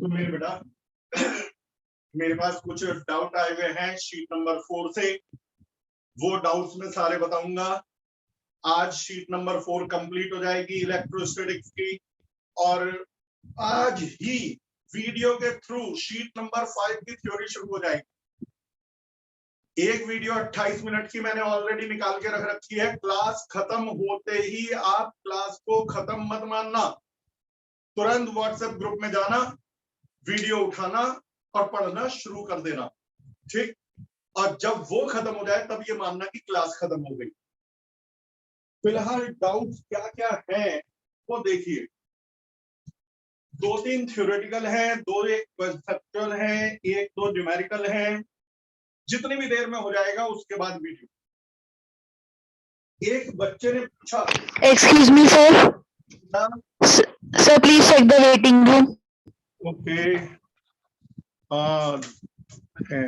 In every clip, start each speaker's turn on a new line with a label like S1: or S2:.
S1: तो मेरे बेटा मेरे पास कुछ डाउट आए हुए हैं शीट नंबर 4 से, वो डाउट्स में सारे बताऊंगा। आज शीट नंबर 4 कंप्लीट हो जाएगी इलेक्ट्रोस्टैटिक्स की, और आज ही वीडियो के थ्रू शीट नंबर 5 की थ्योरी शुरू हो जाएगी। एक वीडियो 28 मिनट की मैंने ऑलरेडी निकाल के रख रखी है। क्लास खत्म होते ही आप क्लास को खत्म मत मानना, तुरंत व्हाट्सएप ग्रुप में जाना, वीडियो उठाना और पढ़ना शुरू कर देना, ठीक। और जब वो खत्म हो जाए तब ये मानना कि क्लास खत्म हो गई। फिलहाल डाउट्स क्या क्या हैं वो देखिए। 2-3 थ्योरेटिकल हैं, 2-1 कंसेप्चुअल हैं, 1-2 न्यूमेरिकल हैं। जितनी भी देर में हो जाएगा उसके बाद वीडियो। एक बच्चे ने पूछा,
S2: excuse me sir, sir please check the waiting room.
S1: Okay, हाँ है।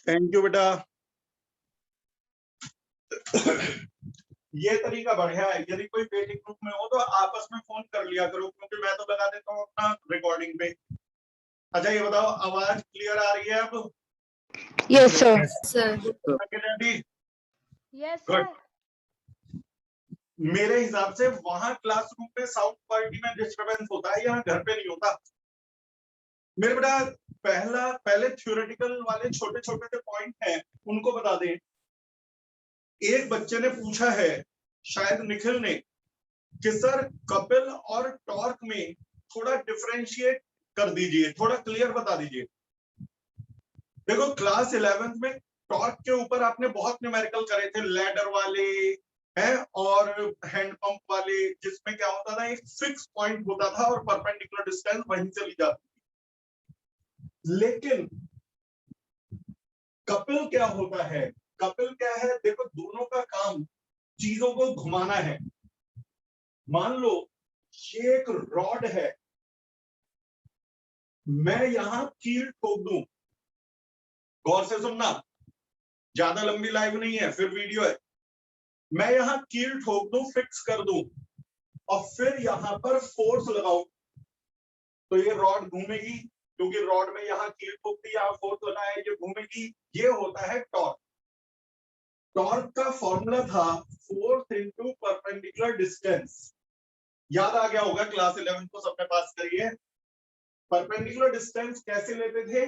S1: थैंक यू बेटा। ये तरीका बढ़िया है। यदि कोई वेटिंग ग्रुप में हो तो आपस में फोन कर लिया करो, क्योंकि मैं तो लगा देता हूँ अपना रिकॉर्डिंग पे। अच्छा ये बताओ, आवाज क्लियर आ रही है अब?
S2: Yes sir.
S3: Yes sir.
S1: मेरे हिसाब से वहां क्लासरूम में साउंड क्वालिटी में डिस्टरबेंस होता है, यहाँ घर पे नहीं होता। मेरे बेटा पहले थ्योरेटिकल वाले छोटे छोटे जो पॉइंट हैं उनको बता दें। एक बच्चे ने पूछा है, शायद निखिल ने, कि सर कपिल और टॉर्क में थोड़ा डिफरेंशिएट कर दीजिए, थोड़ा क्लियर बता दीजिए। देखो क्लास 11th में टॉर्क के ऊपर आपने बहुत न्यूमेरिकल करे थे, लैडर वाले हैं और हैंड पंप वाले, जिसमें क्या होता था, एक फिक्स पॉइंट होता था और परपेंडिकुलर डिस्टेंस वहीं से ली जाती थी। लेकिन कपिल क्या होता है, कपिल क्या है, देखो दोनों का काम चीजों को घुमाना है। मान लो ये एक रॉड है, मैं यहां कील ठोक दूं, गौर से सुनना, ज्यादा लंबी लाइव नहीं है, फिर वीडियो है। मैं यहां कील ठोक दूं, फिक्स कर दूं, और फिर यहां पर फोर्स लगाऊं, तो ये रॉड घूमेगी, क्योंकि रॉड में यहां कील ठोक दी, यहां फोर्स लगाया, ये घूमेगी। ये होता है टॉर्क। टॉर्क का फॉर्मूला था फोर्स इनटू परपेंडिकुलर डिस्टेंस। याद आ गया होगा, क्लास 11 को सबने पास करी है। परपेंडिकुलर डिस्टेंस कैसे लेते थे,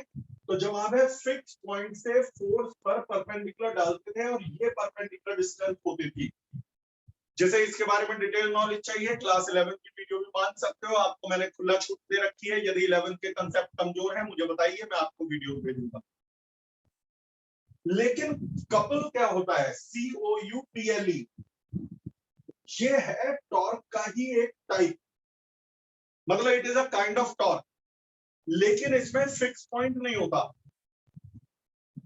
S1: तो जवाब है फिक्स पॉइंट से फोर्स पर परपेंडिकुलर डालते थे, और ये परपेंडिकुलर डिस्टेंस होती थी। जैसे इसके बारे में डिटेल नॉलेज चाहिए, क्लास 11 की वीडियो भी मान सकते हो, आपको मैंने खुला छूट दे रखी है। यदि 11 के कंसेप्ट कमजोर है मुझे बताइए, मैं आपको वीडियो भेजूंगा। लेकिन कपल क्या होता है, COUPLE, ये है टॉर्क का ही एक टाइप, मतलब it is a kind of torque, लेकिन इसमें फिक्स पॉइंट नहीं होता।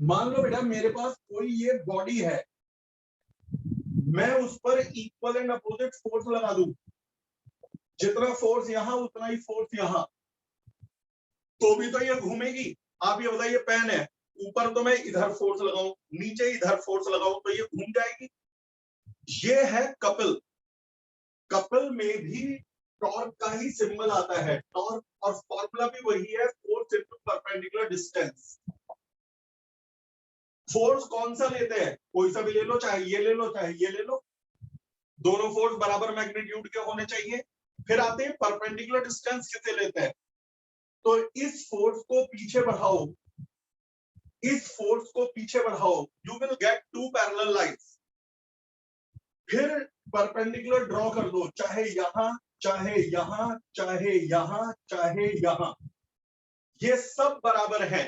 S1: मान लो बेटा मेरे पास कोई ये बॉडी है, मैं उस पर इक्वल एंड अपोजिट फोर्स लगा दूं, जितना फोर्स यहां उतना ही फोर्स यहां, तो भी तो ये घूमेगी। आप ये बताइए, पेन है, ऊपर तो मैं इधर फोर्स लगाऊं, नीचे इधर फोर्स लगाऊं, तो ये घूम जाएगी। ये है कपिल। कपिल में भी टॉर्क का ही सिंबल आता है, टॉर्क, और फॉर्मूला भी वही है, force into perpendicular distance. Force कौन सा लेते हैं, कोई सा भी ले लो, चाहे ये ले लो चाहे ये ले लो, दोनों फोर्स बराबर मैग्नीट्यूड के होने चाहिए। फिर आते हैं परपेंडिकुलर डिस्टेंस किसे लेते हैं, तो इस फोर्स को पीछे बढ़ाओ, इस फोर्स को पीछे बढ़ाओ, you will get to parallel lines. फिर परपेंडिकुलर ड्रॉ कर दो, चाहे यहां चाहे यहां चाहे यहां चाहे यहां, ये सब बराबर है,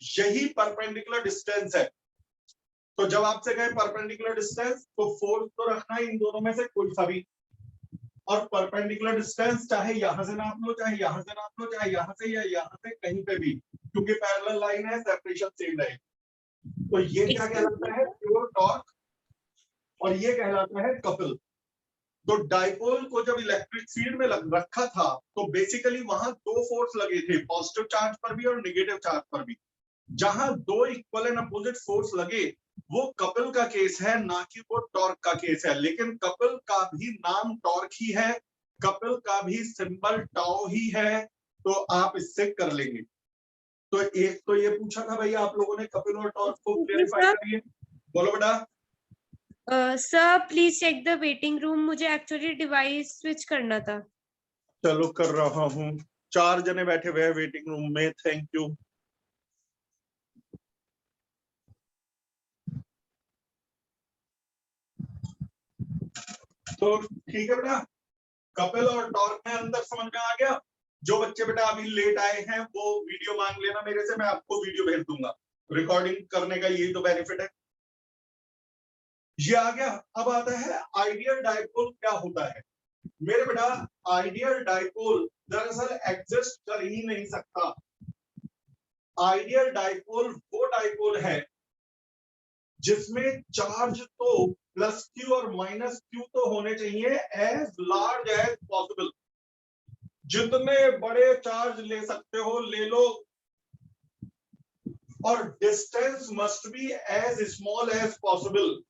S1: यही परपेंडिकुलर डिस्टेंस है। तो जब आपसे कहे परपेंडिकुलर डिस्टेंस, तो फोर्स तो रखना है इन दोनों में से कोई सा भी, और परपेंडिकुलर डिस्टेंस चाहे यहां से नाप लो, चाहे यहां से नाप लो, चाहे यहां से या यहां से, कहीं पे भी, क्योंकि पैरेलल लाइन है, सेपरेशन सेम रहेगी। तो ये क्या कहलाता है, प्योर टॉर्क, और ये कहलाता है कपिल। तो डाइपोल को जब इलेक्ट्रिक फील्ड में रखा था, तो बेसिकली वहां दो फोर्स लगे थे, पॉजिटिव चार्ज पर भी और नेगेटिव चार्ज पर भी। जहां दो इक्वल एंड अपोजिट फोर्स लगे, वो कपिल का केस है, ना कि वो टॉर्क का केस है। लेकिन कपिल का भी नाम टॉर्क ही है, कपिल का भी सिंबल टाउ ही है, तो आप इससे कर लेंगे। तो एक तो ये पूछा था भाई आप लोगों ने, कपिल और टॉर्क को क्लेरिफाई करिए। बोलो बेटा।
S3: Sir please check the waiting room, मुझे एक्चुअली डिवाइस स्विच करना था।
S1: चलो कर रहा हूँ। 4 जने बैठे हुए हैं वेटिंग रूम में, थैंक यू। तो ठीक है बेटा, कपिल और टॉर्क में अंदर समझ में आ गया। जो बच्चे बेटा अभी लेट आए हैं वो वीडियो मांग लेना मेरे से, मैं आपको वीडियो भेज दूंगा। रिकॉर्डिंग करने का यही तो बेनिफिट है। ये आ गया। अब आता है आइडियल डाइपोल क्या होता है। मेरे बेटा आइडियल डाइपोल दरअसल एग्जिस्ट कर ही नहीं सकता। आइडियल डाइपोल वो डाइपोल है जिसमें चार्ज तो प्लस क्यू और माइनस क्यू तो होने चाहिए एज लार्ज एज पॉसिबल। जितने बड़े चार्ज ले सकते हो ले लो, और distance must be as small as possible.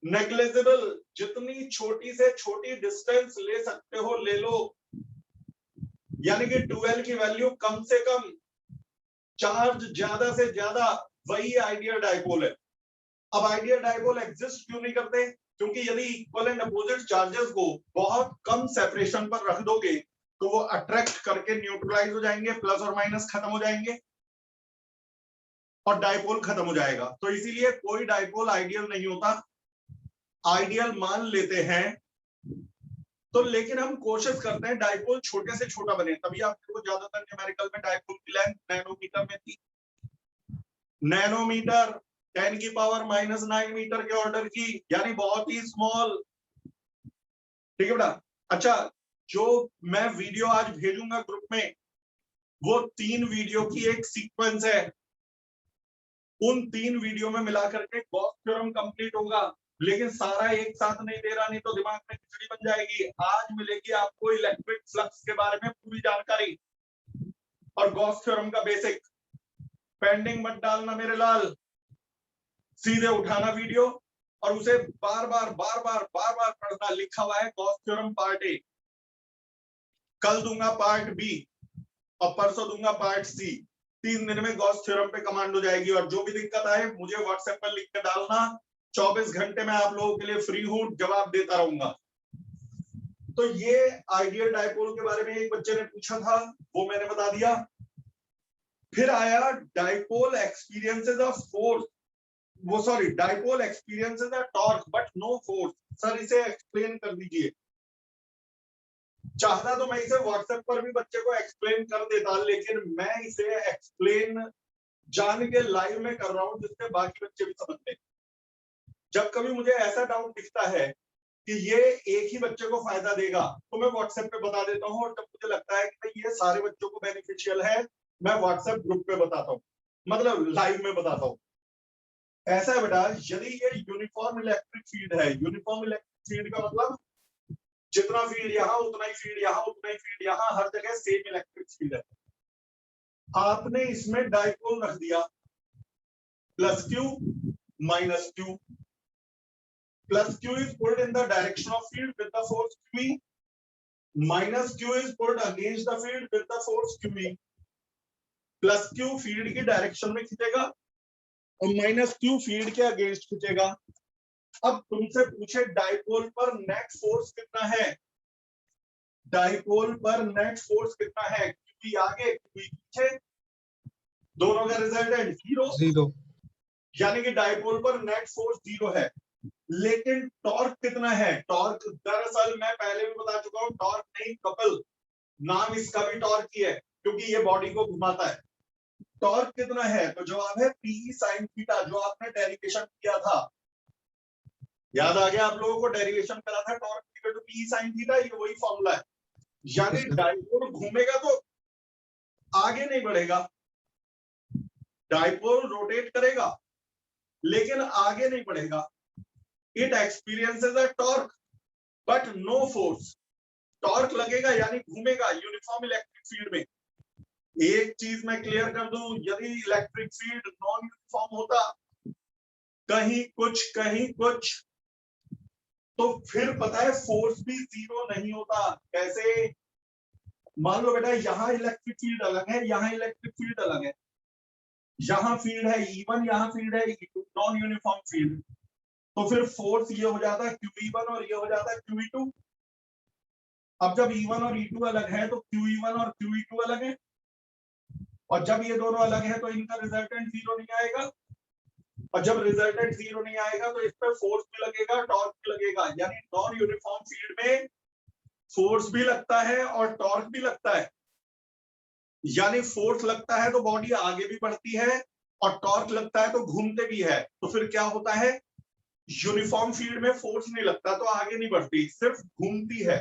S1: Negligible, जितनी छोटी से छोटी डिस्टेंस ले सकते हो ले लो, यानी कि 12 की वैल्यू कम से कम, चार्ज ज्यादा से ज्यादा, वही आइडियल डाइपोल है। अब आइडियल डाइपोल एग्जिस्ट क्यों नहीं करते? क्योंकि यदि इक्वल एंड अपोजिट चार्जेस को बहुत कम सेपरेशन पर रख दोगे तो वो अट्रैक्ट करके न्यूट्रलाइज हो जाएंगे, प्लस और माइनस खत्म हो जाएंगे और डाइपोल खत्म हो जाएगा। तो इसीलिए कोई डाइपोल आइडियल नहीं होता। आइडियल मान लेते हैं तो, लेकिन हम कोशिश करते हैं डाइपोल छोटे से छोटा बने। तभी आपको ज्यादातर न्यूमेरिकल में डाइपोल की लेंथ नैनोमीटर में थी। नैनोमीटर 10 की पावर -9 मीटर के ऑर्डर की, यानी बहुत ही स्मॉल। ठीक है बेटा। अच्छा, जो मैं वीडियो आज भेजूंगा ग्रुप में, वो 3 वीडियो की एक सीक्वेंस है। उन 3 वीडियो में मिला करके गॉस थ्योरम कंप्लीट होगा, लेकिन सारा एक साथ नहीं दे रहा, नहीं तो दिमाग में खिचड़ी बन जाएगी। आज मिलेगी आपको इलेक्ट्रिक फ्लक्स के बारे में पूरी जानकारी और गॉस थ्योरम का बेसिक। पेंडिंग मत डालना मेरे लाल, सीधे उठाना वीडियो और उसे बार बार पढ़ना। लिखा हुआ है गॉस थ्योरम पार्ट ए, कल दूंगा पार्ट बी और परसों दूंगा पार्ट सी। 3 दिन में गॉस थ्योरम पे कमांड हो जाएगी। और जो भी दिक्कत आए मुझे व्हाट्सएप पर लिख के डालना। 24 घंटे में आप लोगों के लिए फ्री हूं, जवाब देता रहूंगा। तो ये आइडियल डाइपोल के बारे में एक बच्चे ने पूछा था, वो मैंने बता दिया। फिर आया डाइपोल एक्सपीरियंसेस ऑफ फोर्स, वो sorry dipole experiences a torque but no force. Sir इसे एक्सप्लेन कर दीजिए। चाहता तो मैं इसे व्हाट्सएप पर भी बच्चे को एक्सप्लेन कर देता, लेकिन मैं इसे एक्सप्लेन जान के लाइव में कर रहा हूं जिससे बाकी बच्चे भी समझ लें। जब कभी मुझे ऐसा डाउट दिखता है कि ये एक ही बच्चे को फायदा देगा तो मैं व्हाट्सएप पे बता देता हूँ, और जब मुझे लगता है कि ये सारे बच्चों को बेनिफिशियल है मैं व्हाट्सएप ग्रुप पे बताता हूँ, मतलब लाइव में बताता हूँ। ऐसा है बेटा, यदि ये यूनिफॉर्म इलेक्ट्रिक फील्ड है, यूनिफॉर्म इलेक्ट्रिक फील्ड का मतलब जितना फील्ड यहाँ उतना ही फील्ड यहाँ, उतना ही फील्ड यहाँ, हर जगह सेम इलेक्ट्रिक फील्ड है। आपने इसमें डाइपोल रख दिया, plus Q minus Q. Plus Q is pulled in the direction of field with the force QE. Minus Q is pulled against the field with the force QE. Plus Q field की direction में खींचेगा और minus Q field के against खींचेगा। अब तुमसे पूछे dipole पर नेट फोर्स कितना है? डाइपोल पर नेट फोर्स कितना है? QE आगे QE पीछे, दोनों का रिजल्टेंट 0, यानी कि डाइपोल पर नेट फोर्स 0 है। लेकिन टॉर्क कितना है? टॉर्क दरअसल मैं पहले भी बता चुका हूं, टॉर्क नहीं कपल, नाम इसका भी टॉर्क ही है क्योंकि ये बॉडी को घुमाता है। टॉर्क कितना है? तो जवाब है पी साइन थीटा, जो आपने डेरिवेशन किया था। याद आ गया आप लोगों को? डेरिवेशन करा था torque equal to P sine theta, ये वही फॉर्मूला है। यानी डाइपोल घूमेगा तो आगे नहीं बढ़ेगा, डाइपोल रोटेट करेगा लेकिन आगे नहीं बढ़ेगा। It experiences a torque but no force. Torque लगेगा यानी घूमेगा यूनिफॉर्म इलेक्ट्रिक फील्ड में। एक चीज मैं क्लियर कर दूं, यदि इलेक्ट्रिक फील्ड नॉन यूनिफॉर्म होता कहीं कुछ, तो फिर पता है फोर्स भी जीरो नहीं होता। कैसे? मान लो बेटा यहाँ इलेक्ट्रिक फील्ड अलग है, यहाँ इलेक्ट्रिक फील्ड अलग है, यहाँ फील्ड है E1, यहाँ फील्ड है E2, नॉन यूनिफॉर्म फील्ड। तो फिर फोर्स ये हो जाता है QE1 और ये हो जाता है QE2। अब जब E1 और E2 अलग है तो QE1 और QE2 अलग है, और जब ये दोनों अलग है तो इनका रिजल्टेंट जीरो नहीं आएगा, और जब रिजल्टेंट जीरो नहीं आएगा तो इस पर फोर्स भी लगेगा, टॉर्क भी लगेगा। यानी नॉन यूनिफॉर्म फील्ड में फोर्स भी लगता है और टॉर्क भी लगता है। यानी फोर्स लगता है तो बॉडी आगे भी बढ़ती है, और टॉर्क लगता है तो घूमते भी है। तो फिर क्या होता है, यूनिफॉर्म फील्ड में फोर्स नहीं लगता तो आगे नहीं बढ़ती, सिर्फ घूमती है।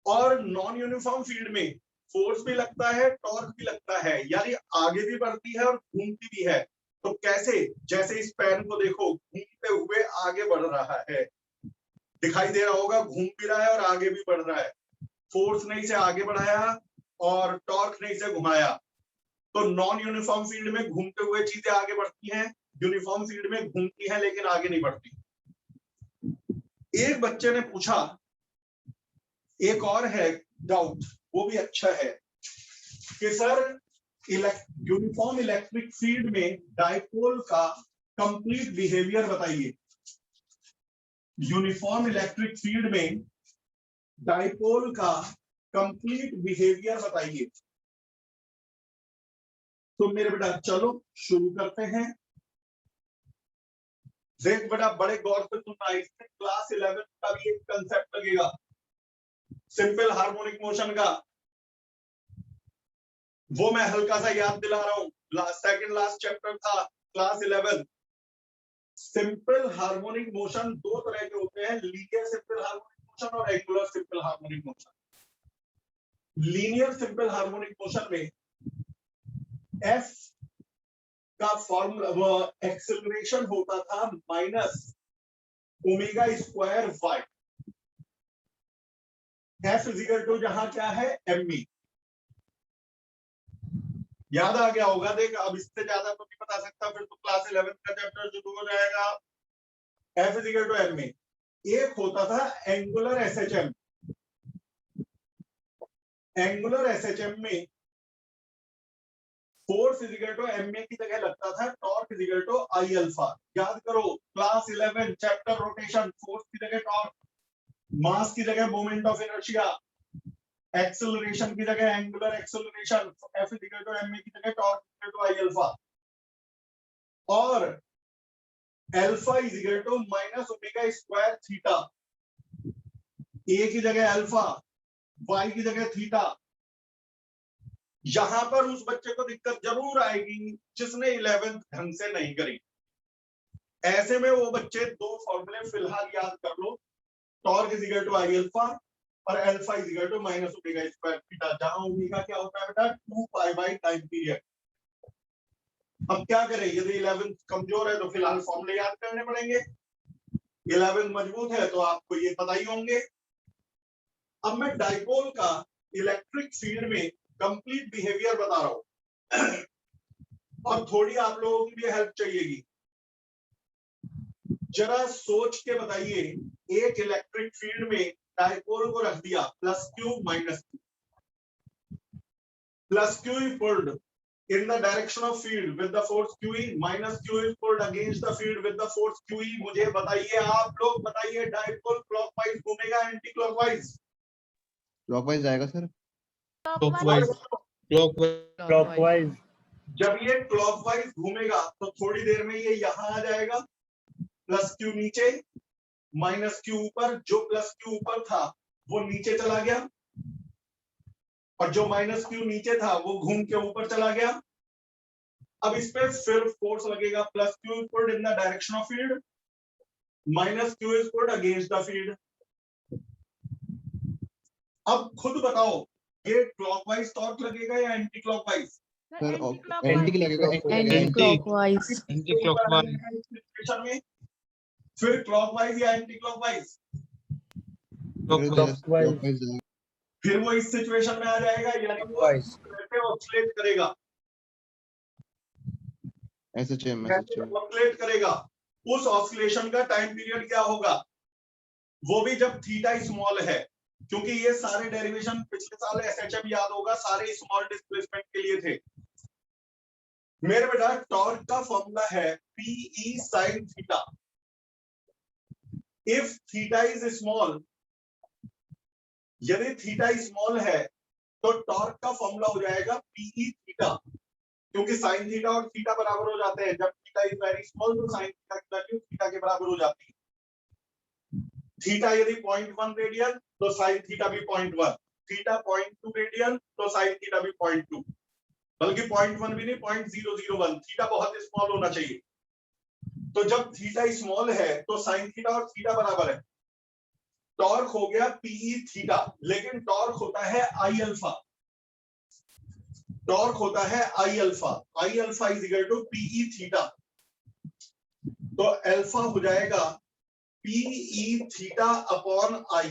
S1: और नॉन यूनिफॉर्म फील्ड में फोर्स भी लगता है, टॉर्क भी लगता है, यानी आगे भी बढ़ती है और घूमती भी है। तो कैसे? जैसे इस पेन को देखो, घूमते हुए आगे बढ़ रहा है, दिखाई दे रहा होगा, घूम भी रहा है और आगे भी बढ़ रहा है। फोर्स ने इसे आगे बढ़ाया और टॉर्क ने इसे घुमाया। तो नॉन यूनिफॉर्म फील्ड में घूमते हुए चीजें आगे बढ़ती हैं, यूनिफॉर्म फील्ड में घूमती हैं लेकिन आगे नहीं बढ़ती। एक बच्चे ने पूछा, एक और है डाउट, वो भी अच्छा है, कि सर यूनिफॉर्म इलेक्ट्रिक फील्ड में डाइपोल का कंप्लीट बिहेवियर बताइए। यूनिफॉर्म इलेक्ट्रिक फील्ड में डाइपोल का कंप्लीट बिहेवियर बताइए। तो मेरे बेटा चलो शुरू करते हैं। देख बेटा बड़े गौर से सुनना, इसमें क्लास 11 का भी एक कंसेप्ट लगेगा, सिंपल हार्मोनिक मोशन का। वो मैं हल्का सा याद दिला रहा हूँ, सेकंड लास्ट चैप्टर था क्लास 11। सिंपल हार्मोनिक मोशन दो तरह के होते हैं, लीनियर सिंपल हार्मोनिक मोशन और angular simple harmonic motion. Linear simple harmonic motion में F का फॉर्मूला एक्सेलरेशन होता था minus omega square y। F equal to जहां क्या है mE, याद आ गया होगा। देख अब इससे ज्यादा तो नहीं बता सकता, फिर तो क्लास 11 का चैप्टर शुरू हो जाएगा। F equal to mE। एक होता था एंगुलर SHM। एंगुलर SHM में फोर्स इक्वल टू mA की जगह लगता था torque equal to I alpha. याद करो क्लास 11 चैप्टर रोटेशन, फोर्स की जगह टॉर्क, मास की जगह मोमेंट ऑफ इनर्शिया, एक्सेलरेशन की जगह angular acceleration, F equal to mA की जगह torque equal to I alpha, और alpha equal to minus omega square theta. A की जगह अल्फा, Y की जगह थीटा। यहां पर उस बच्चे को दिक्कत जरूर आएगी जिसने 11th ढंग से नहीं करी। ऐसे में वो बच्चे दो फॉर्मूले फिलहाल याद कर लो, torque is equal to I alpha और alpha is equal to minus omega square theta, जहां ओमेगा क्या होता है बेटा 2 पाई बाय टाइम पीरियड। अब क्या करें, यदि 11th कमजोर है तो फिलहाल फॉर्मूले याद करने पड़ेंगे, 11th मजबूत है तो आपको ये पता ही होंगे। अब मैं डाइपोल का इलेक्ट्रिक फील्ड में कंप्लीट बिहेवियर बता रहा हूं, और थोड़ी आप लोगों की भी हेल्प चाहिएगी। जरा सोच के बताइए, एक इलेक्ट्रिक फील्ड में डाइपोल को रख दिया plus Q minus Q, plus Q is pulled in the direction of field with the force QE, minus Q is pulled against the field with the force QE। मुझे बताइए, आप लोग बताइए, dipole clockwise घूमेगा anti clockwise?
S4: Clockwise जाएगा sir.
S5: Clockwise.
S1: जब ये clockwise घूमेगा तो थोड़ी देर में ये यहां आ जाएगा, प्लस क्यू नीचे माइनस क्यू ऊपर। जो प्लस क्यू ऊपर था वो नीचे चला गया, और जो माइनस क्यू नीचे था वो घूम के ऊपर चला गया। अब इस पे फिर फोर्स लगेगा, plus Q is pulled in the direction of field, minus Q is pulled against the field. अब खुद बताओ, ये क्लॉकवाइज टॉर्क लगेगा या एंटी क्लॉकवाइज?
S4: सर एंटी लगेगा,
S2: एंटी क्लॉकवाइज।
S1: सिचुएशन में फिर क्लॉकवाइज या एंटी क्लॉकवाइज?
S4: क्लॉकवाइज जाएगा।
S1: फिर वो इस सिचुएशन में आ जाएगा, यानी वो ऑसिलेट करेगा।
S4: SHM
S1: ऑसिलेट करेगा, उस ऑसिलेशन का टाइम पीरियड क्या होगा, वो भी जब थीटा स्मॉल है, क्योंकि ये सारे डेरिवेशन पिछले साल SHM याद होगा सारे स्मॉल डिस्प्लेसमेंट के लिए थे। मेरे बेटा टॉर्क का फॉर्मूला है PE sin theta. If theta is small, यदि थीटा स्मॉल है तो टॉर्क का फॉर्मूला हो जाएगा PE थीटा, क्योंकि साइन थीटा और थीटा बराबर हो जाते हैं। जब थीटा इज वेरी स्मॉल तो साइन थीटा की वैल्यू थीटा के बराबर हो जाती है। थीटा यदि 0.1 रेडियन तो साइन थीटा भी 0.1, थीटा 0.2 रेडियन तो साइन थीटा भी 0.2, बल्कि 0.1 भी नहीं 0.001, थीटा बहुत स्मॉल होना चाहिए। तो जब थीटा स्मॉल है तो साइन थीटा और थीटा बराबर है, टॉर्क हो गया PE थीटा, लेकिन टॉर्क होता है I अल्फा, टॉर्क होता है I alpha, I alpha is equal to PE थीटा। तो अल्फा हो जाएगा PE थीटा अपॉन I।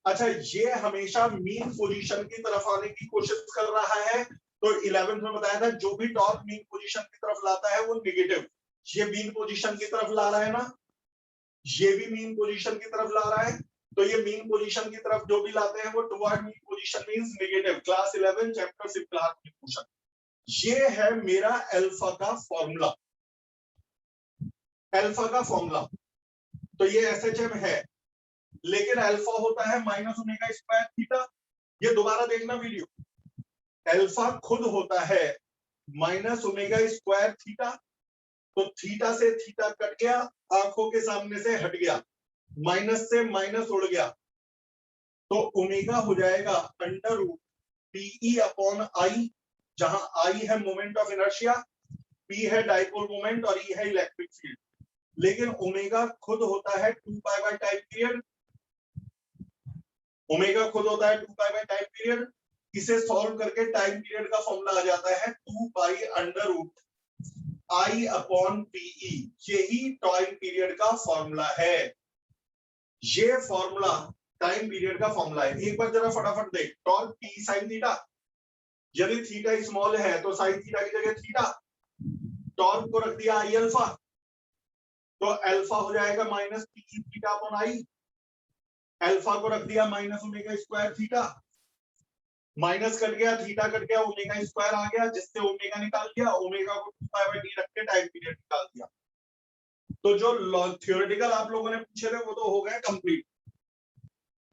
S1: अच्छा, ये हमेशा मीन पोजीशन की तरफ आने की कोशिश कर रहा है। तो 11th में बताया था जो भी टॉर्क मीन पोजीशन की तरफ लाता है वो नेगेटिव, ये मीन पोजीशन की तरफ ला रहा है ना, ये भी मीन पोजीशन की तरफ ला रहा है, तो ये मीन पोजीशन की तरफ जो भी लाते हैं वो toward mean position means negative. Class 11 chapter simple harmonic motion. ये है मेरा अल्फा का फॉर्मूला, अल्फा का फॉर्मूला। तो ये SHM है, लेकिन अल्फा होता है माइनस ओमेगा स्क्वायर थीटा। ये दोबारा देखना वीडियो, अल्फा खुद होता है माइनस ओमेगा स्क्वायर थीटा। तो थीटा से थीटा कट गया, आंखों के सामने से हट गया, माइनस से माइनस उड़ गया, तो ओमेगा हो जाएगा under root PE upon I, जहां I है मोमेंट ऑफ इनर्शिया, P है डाइपोल मोमेंट और E है इलेक्ट्रिक फील्ड। लेकिन ओमेगा खुद होता है 2 pi by time period, omega खुद होता है 2 पाई बाय टाइम पीरियड। इसे सॉल्व करके टाइम पीरियड का फॉर्मूला आ जाता है 2 pi under root I upon PE। यही टाइम पीरियड का फॉर्मूला है, ये फॉर्मूला टाइम पीरियड का फॉर्मूला है। एक बार जरा फटाफट देख, टॉर्क PE sin थीटा, यदि थीटा स्मॉल है तो sin थीटा की जगह थीटा, टॉर्क को रख दिया I अल्फा, तो अल्फा हो जाएगा minus PE theta upon I, alpha को रख दिया minus omega square theta, minus cut गया, थीटा कट गया, ओमेगा स्क्वायर आ गया, जिससे ओमेगा निकाल दिया, ओमेगा को 2 पाई बाय t रख के टाइम पीरियड निकाल दिया। तो जो थ्योरेटिकल आप लोगों ने पूछे थे वो तो हो गए कंप्लीट।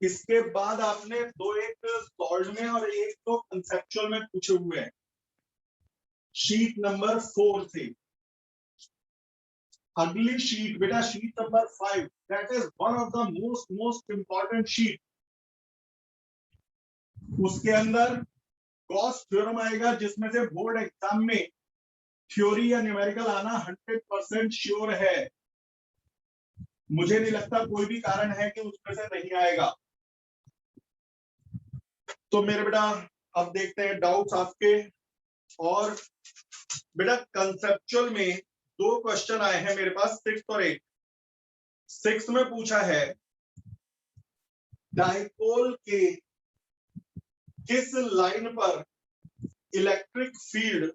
S1: इसके बाद आपने एक सॉल्व में और एक तो कंसेप्चुअल में पूछे हुए हैं। शीट नंबर 4 से अगली शीट बेटा sheet number 5, that is one of the most important sheet. उसके अंदर गॉस थ्योरम आएगा, जिसमें से बोर्ड एग्जाम में थ्योरी या न्यूमेरिकल आना 100% श्योर है। मुझे नहीं लगता कोई भी कारण है कि उसमें से नहीं आएगा। तो मेरे बेटा अब देखते हैं डाउट्स आपके। और बेटा कंसेप्चुअल में 2 क्वेश्चन आए हैं मेरे पास, 6 और 8। 6 में पूछा है डाइपोल के किस लाइन पर electric field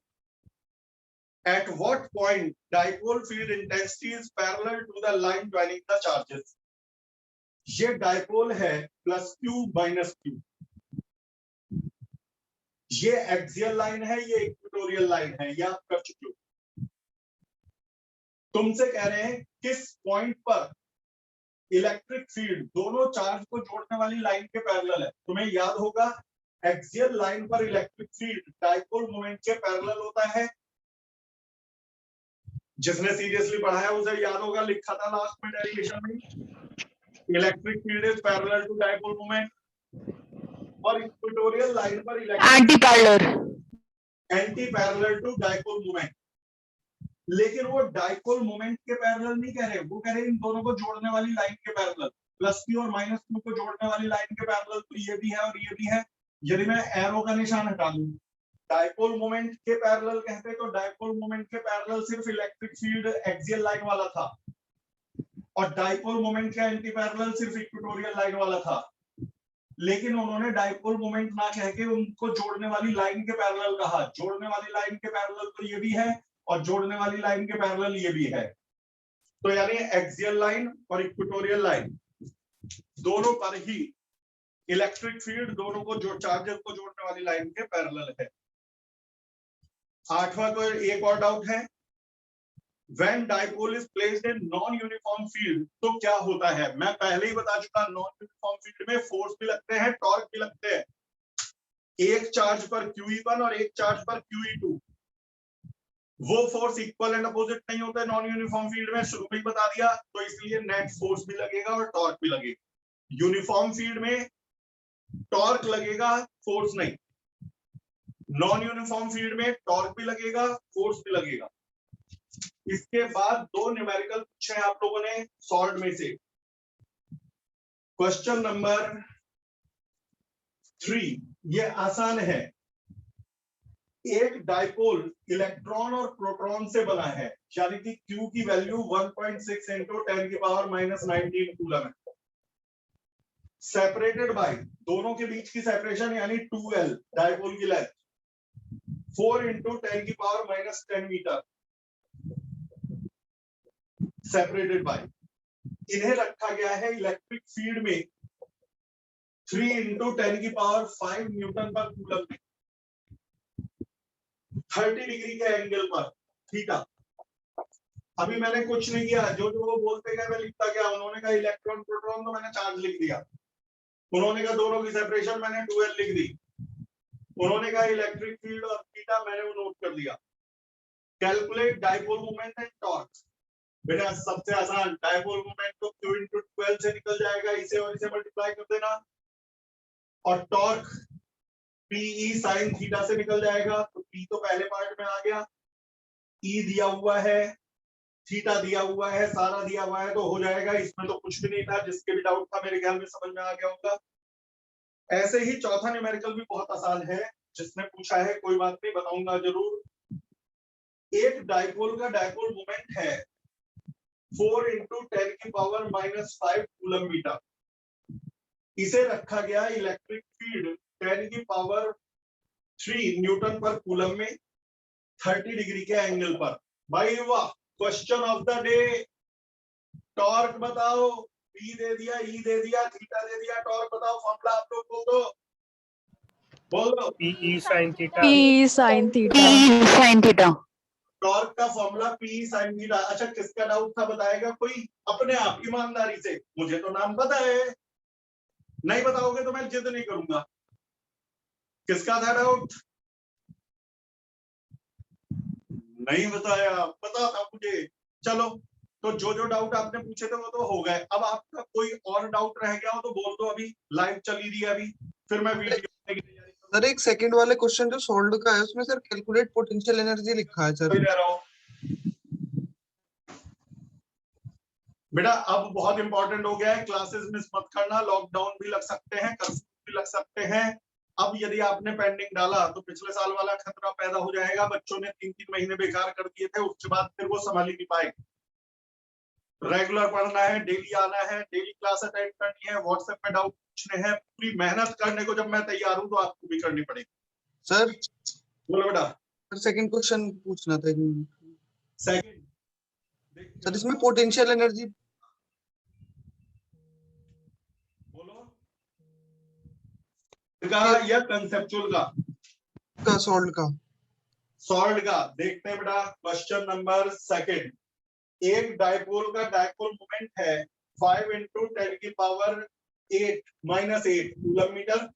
S1: at what point dipole field intensity is parallel to the line joining the charges। ये डाइपोल है +q -q, ये एक्सियल लाइन है, ये इक्वेटोरियल लाइन है, ये आप कर चुके हो। तुमसे कह रहे हैं किस पॉइंट पर इलेक्ट्रिक फील्ड दोनों चार्ज को जोड़ने वाली लाइन के पैरेलल है। तुम्हें याद होगा एक्सियल लाइन पर इलेक्ट्रिक फील्ड डाइपोल मोमेंट के पैरेलल होता है। जिसने सीरियसली पढ़ा है उसे याद होगा, लिखा था लास्ट में डेरिवेशन में, electric field is parallel to dipole moment. और इक्वेटोरियल लाइन पर
S2: anti parallel,
S1: anti parallel to dipole moment. लेकिन वो डाइपोल मोमेंट के पैरेलल नहीं कह रहे, वो कह रहे इन दोनों को जोड़ने वाली लाइन के पैरेलल, +q और -q को जोड़ने वाली लाइन के पैरेलल। तो ये भी है और ये भी है। यदि मैं एरो का निशान हटा दूं, डाइपोल मोमेंट के पैरेलल कहते तो डाइपोल मोमेंट के पैरेलल सिर्फ इलेक्ट्रिक फील्ड एक्सियल लाइन वाला था, और डाइपोल मोमेंट का एंटी पैरेलल सिर्फ इक्वेटोरियल लाइन वाला था। लेकिन उन्होंने डाइपोल मोमेंट ना कह के उनको जोड़ने वाली लाइन के पैरेलल कहा। जोड़ने वाली लाइन के पैरेलल तो ये भी है और जोड़ने वाली लाइन के पैरेलल ये भी है। तो यानी एक्सियल लाइन और इक्वेटोरियल लाइन दोनों पर ही इलेक्ट्रिक फील्ड दोनों को जो चार्जेस को जोड़ने वाली लाइन के पैरेलल है। आठवां को एक और डाउट है, When dipole is placed in non-uniform field, तो क्या होता है? मैं पहले ही बता चुका, non-uniform field में फोर्स भी लगते हैं, टॉर्क भी लगते हैं। एक चार्ज पर QE1 और एक चार्ज पर QE2, वो फोर्स इक्वल एंड अपोजिट नहीं होता है नॉन यूनिफॉर्म फील्ड में, शुरू में ही बता दिया। तो इसलिए नेट फोर्स भी लगेगा और टॉर्क भी लगेगा। यूनिफॉर्म फील्ड में टॉर्क लगेगा, फोर्स नहीं। नॉन यूनिफॉर्म फील्ड में टॉर्क भी लगेगा, फोर्स भी लगेगा। इसके बाद दो न्यूमेरिकल पूछे हैं आप लोगों ने सॉल्व में से। क्वेश्चन नंबर 3, ये आसान है। एक डाइपोल इलेक्ट्रॉन और प्रोटॉन से बना है, यानी कि Q की वैल्यू 1.6 इंटू 10 की पावर -19 कूलम है। सेपरेटेड बाय, दोनों के बीच की सेपरेशन यानी 2L डाइपोल की लेंथ, 4 इंटू 10 की पावर -10 मीटर। सेपरेटेड बाय, इन्हें रखा गया है इलेक्ट्रिक फील्ड में 3 इंटू 10 की पावर 5 न्यूटन पर कूलम में, 30 डिग्री के एंगल पर थीटा। अभी मैंने कुछ नहीं किया, जो जो वो बोलते गए मैं लिखता गया। उन्होंने कहा इलेक्ट्रॉन प्रोटॉन, तो मैंने चार्ज लिख दिया। उन्होंने कहा दोनों की सेपरेशन, मैंने 2L लिख दी। उन्होंने कहा इलेक्ट्रिक फील्ड और थीटा, मैंने वो नोट कर दिया। Calculate dipole moment and torque. बेटा सबसे आसान, डाइपोल मोमेंट तो Q इंटू 12 से निकल जाएगा, इसे और इसे मल्टीप्लाई कर देना, और टॉर्क PE साइन थीटा से निकल जाएगा। तो P तो पहले पार्ट में आ गया, E दिया हुआ है, थीटा दिया हुआ है, सारा दिया हुआ है, तो हो जाएगा। इसमें तो कुछ भी नहीं था, जिसके भी डाउट था मेरे ख्याल में समझ में आ गया होगा। ऐसे ही चौथा न्यूमेरिकल भी बहुत आसान है, जिसने पूछा है, कोई बात नहीं, बताऊंगा जरूर। एक डाइपोल का डाइपोल मोमेंट है 4 इंटू 10 की पावर -5 कूलम मीटर। इसे रखा गया इलेक्ट्रिक फील्ड 10 की पावर 3 न्यूटन पर कूलम में, 30 डिग्री के एंगल पर। भाई वाह, question of the day. Torque बताओ, P दे दिया, E दे दिया, थीटा दे दिया, टॉर्क बताओ। फॉर्मूला आप लोग बोलो।
S5: PE sin theta.
S2: P sin theta. P sin theta.
S1: Torque का फॉर्मूला P sin थीटा। अच्छा, किसका डाउट था बताएगा कोई अपने आप ईमानदारी से? मुझे तो नाम पता है, नहीं बताओगे तो मैं जिद नहीं करूंगा। किसका था डाउट? नहीं बताया, पता था मुझे। चलो, तो जो जो डाउट आपने पूछे थे वो तो हो गए। अब आपका कोई और डाउट रह गया हो तो बोल दो, अभी लाइव चली रही है अभी, फिर मैं वीडियो।
S6: सर एक सेकंड वाले क्वेश्चन जो सॉल्व का है उसमें सर कैलकुलेट पोटेंशियल एनर्जी लिखा है सर।
S1: बेटा अब बहुत इंपॉर्टेंट हो गया है, क्लासेस मिस मत करना। लॉकडाउन भी लग सकते हैं, कर्फ्यू भी लग सकते हैं। अब यदि आपने पेंडिंग डाला तो पिछले साल वाला खतरा पैदा हो जाएगा। बच्चों ने 3-3 महीने बेकार कर दिए थे, उसके बाद फिर वो संभाल ही नहीं पाए। रेगुलर पढ़ना है, डेली आना है, डेली क्लास अटेंड करनी है, व्हाट्सएप पे डाउट पूछने हैं। पूरी मेहनत करने को जब मैं तैयार हूं तो आपको भी करनी पड़ेगी।
S6: सर
S1: बोलो बेटा।
S6: सेकंड क्वेश्चन पूछना था।
S1: सेकंड
S6: सर इसमें पोटेंशियल एनर्जी
S1: बोलो का या कंसेप्चुअल
S6: का सॉल्व का?
S1: सॉल्व का देखते हैं बेटा। क्वेश्चन नंबर 2, एक डाइपोल का डाइपोल मोमेंट है 5 इंटू 10 की पावर 8 -8 कूलम मीटर।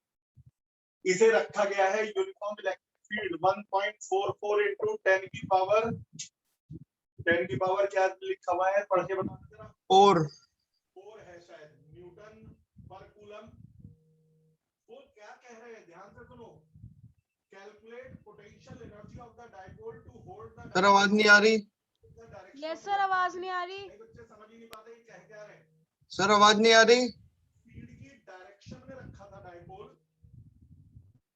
S1: इसे रखा गया है यूनिफॉर्म इलेक्ट्रिक फील्ड 1.44 इंटू 10 की पावर क्या लिखा हुआ है, पढ़ के बताना जरा। 4 है शायद, न्यूटन पर कूलम। वो क्या कह रहे हैं, ध्यान से सुनो। Calculate potential energy of the dipole to hold the.
S6: Sir आवाज नहीं आ रही।
S7: यस सर, आवाज नहीं आ रही।
S1: बच्चे समझ ही नहीं पाते कह क्या रहे हैं।
S6: सर आवाज नहीं आ रही।
S1: फील्ड की डायरेक्शन में रखा था डाइपोल,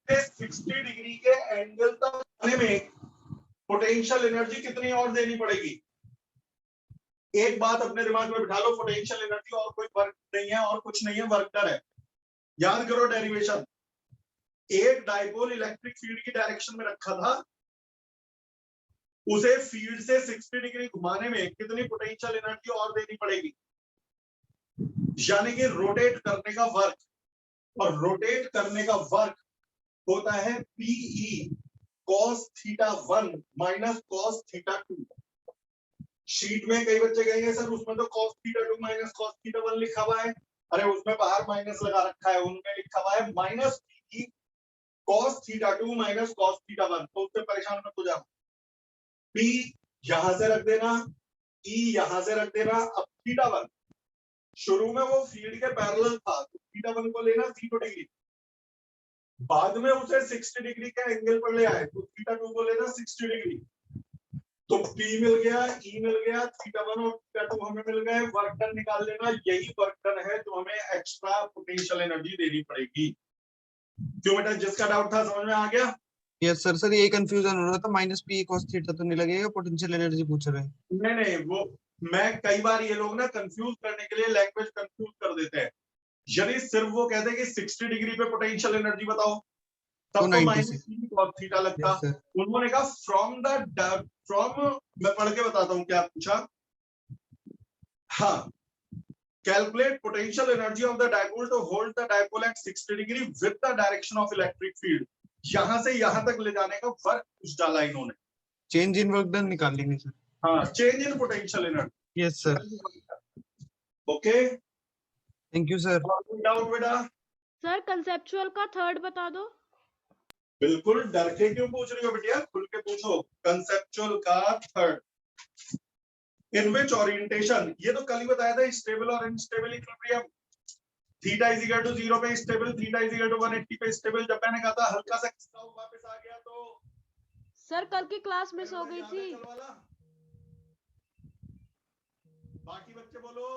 S1: 60 डिग्री के एंगल तक आने में पोटेंशियल एनर्जी कितनी और देनी पड़ेगी? एक बात अपने दिमाग में बिठा लो, पोटेंशियल एनर्जी और कोई वर्क नहीं है और कुछ नहीं है, वर्क डन है। याद करो डेरिवेशन। एक डाइपोल इलेक्ट्रिक फील्ड की डायरेक्शन में रखा था, उसे फील्ड से 60 डिग्री घुमाने में कितनी पोटेंशियल एनर्जी और देनी पड़ेगी, यानी कि रोटेट करने का वर्क, और रोटेट करने का वर्क होता है PE cos θ1 minus cos θ2। Sheet में कई बच्चे कहेंगे सर उसमें तो cos θ2 माइनस cos θ1 लिखा हुआ है। अरे उसमें बाहर माइनस लगा रखा है, उनमें लिखा हुआ है minus PE cos θ2 minus cos θ1। तो उससे परेशान मत हो जाओ। P यहां से रख देना, E यहां से रख देना। अब θ1 शुरू में वो फील्ड के पैरेलल था, तो θ1 को लेना 0 डिग्री, बाद में उसे 60 डिग्री के एंगल पर ले आए, तो θ2 को लेना 60 डिग्री। तो P मिल गया, E मिल गया, θ1 और θ2 हमें मिल गए। वर्क डन निकाल लेना, यही वर्क डन है जो हमें एक्स्ट्रा पोटेंशियल एनर्जी देनी पड़ेगी। क्यों बेटा, जिसका डाउट था समझ में आ गया?
S6: Yes sir. सर यही कंफ्यूजन हो रहा था, माइनस पी cos थीटा तो नहीं लगेगा, पोटेंशियल एनर्जी पूछ रहे हैं।
S1: नहीं नहीं, वो मैं कई बार ये लोग ना कंफ्यूज करने के लिए लैंग्वेज कंफ्यूज कर देते हैं। यदि सिर्फ वो कहते हैं कि 60 डिग्री पे पोटेंशियल एनर्जी बताओ, तब तो माइनस पी cos थीटा लगता।
S6: Yes, sir.
S1: उन्होंने कहा फ्रॉम मैं पढ़ के बताता हूँ क्या पूछा। हाँ, calculate potential energy of the dipole to hold the dipole at 60 degree with the direction of electric field. यहां से यहां तक ले जाने का वर्क कुछ डाला इन्होंने।
S6: चेंज इन वर्क डन निकाल लेंगे सर।
S1: हाँ, change in potential energy.
S6: Yes sir.
S1: Okay,
S6: thank you sir.
S1: Doubt बेटा?
S7: सर कंसेप्चुअल का थर्ड बता दो।
S1: बिल्कुल, डर के क्यों पूछ रही हो बेटिया, खुल के पूछो। कंसेप्चुअल का थर्ड, इन विच ओरिएंटेशन, ये तो कल ही बताया था, स्टेबल और unstable equilibrium. Theta is equal to 0 पे stable, theta is equal to 180 पे स्टेबल। जब मैंने कहा था हल्का सा खिसका हुआ वापस आ गया तो
S7: सर कल की क्लास मिस हो गई थी।
S1: कल वाला। बाकी बच्चे बोलो।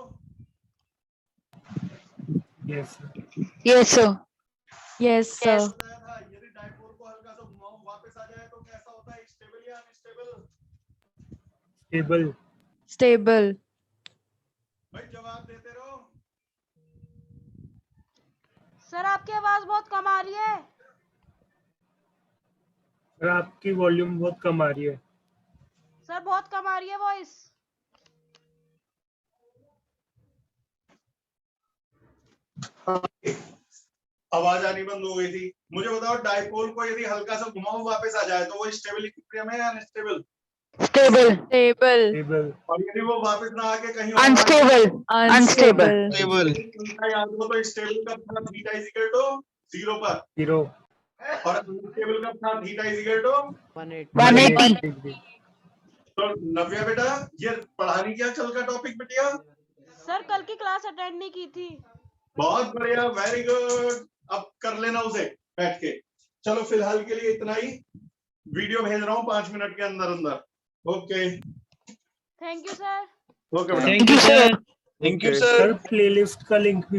S5: Yes.
S2: Yes, sir.
S8: Yes, sir.
S1: बताया था, यदि डायपोल को हल्का सा घुमाओ वापस आ जाए तो कैसा होता है, स्टेबल या अनस्टेबल?
S5: Stable.
S8: Stable.
S1: भाई जवाब देते रहो।
S7: सर आपकी आवाज बहुत कम आ रही है।
S5: सर आपकी वॉल्यूम बहुत कम आ रही है।
S7: सर बहुत कम आ रही है वॉइस।
S1: आवाज आनी बंद हो गई थी। मुझे बताओ, डायपोल को यदि हल्का सा घुमाओ वापस आ जाए तो वो स्टेबल इक्विलिब्रियम है या अनस्टेबल?
S2: Stable.
S8: Stable.
S5: Stable.
S1: और यदि वो वापस ना आके कहीं और
S2: Unstable. Unstable.
S6: टेबल।
S1: याद हो तो स्टेबल का था थीटा इज इक्वल टू 0 पर,
S5: 0.
S1: और अनस्टेबल का था theta is equal to
S2: 180.
S5: Degree.
S1: तो नव्या बेटा, ये पढ़ानी क्या कल का टॉपिक बेटिया?
S7: सर कल की क्लास अटेंड नहीं की थी।
S1: बहुत बढ़िया, वेरी गुड। अब कर लेना उसे बैठ के। चलो फिलहाल के लिए इतना ही, वीडियो भेज रहा हूँ 5 मिनट के अंदर अंदर। Okay
S7: thank you sir.
S1: Okay बेटा।
S2: Thank you, sir.
S6: Thank you
S5: Okay.
S6: Sir.
S5: Sir playlist का लिंक भी